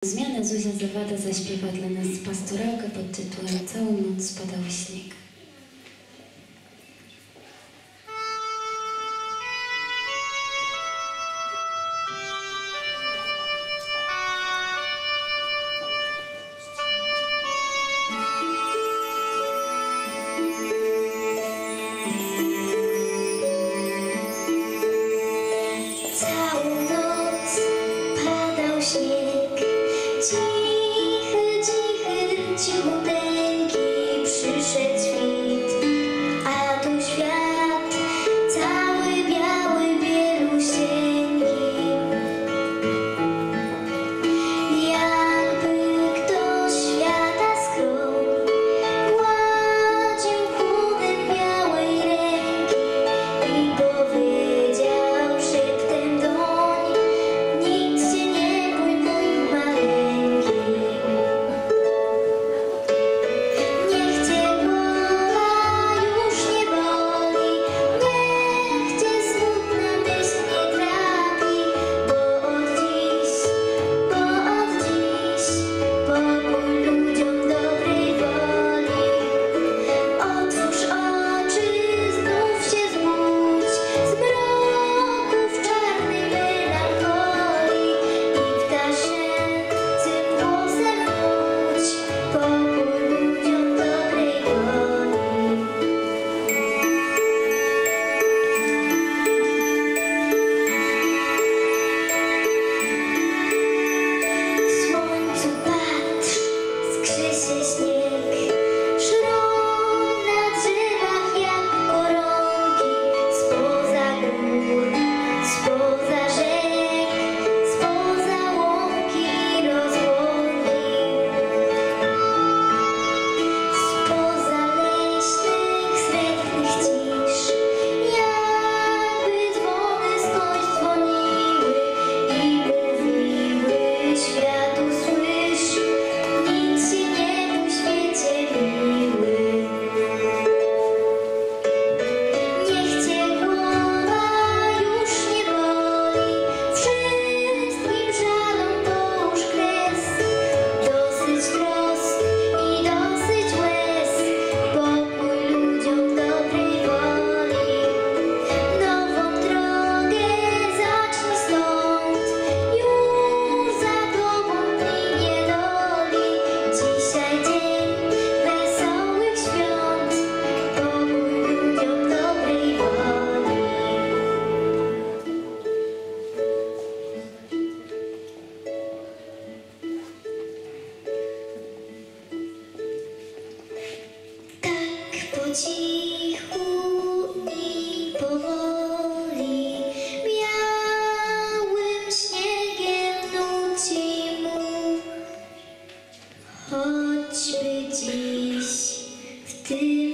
Zmiana Zuzia Zawada zaśpiewa dla nas pastorałkę pod tytułem Całą noc spadał śnieg. Całą noc padał śnieg, cichy, cichy, cichuteńki, przyszedł świt, a tu świat cały biały, bielusieńki. Jakby ktoś świata skrą gładził chłodem białej ręki i powiedział szeptem doń: nic się nie bój, mój maleńki. Niech cię głowa już nie boli, niech cię smutna myśl nie trapi, bo od dziś pokój ludziom dobrej woli. Otwórz oczy, znów się zbudź z mroków czarnej melancholii i ptasięcym głosem nudź pokój ludziom dobrej woli. W słońcu patrz, skrzy się śnieg, szron na drzewach jak koronki, spoza gór, spoza rzek, spoza łąki i rozłąki, spoza leśnych, srebrnych cisz, jakby dzwony skądś dzwoniły i mówiły światu: słysz, nic się nie bój, świecie miły. Niech cię głowa już nie boli, wszystkim żalom połóż kres. Dosyć trosk i dosyć łez, pokój ludziom dobrej woli. Nową drogę zacznij stąd, już za tobą dni niedoli. Dzisiaj dzień wesołych świąt, pokój ludziom dobrej woli. Tak po cichu i powoli białym śniegiem nuci mu, choćby dziś w tym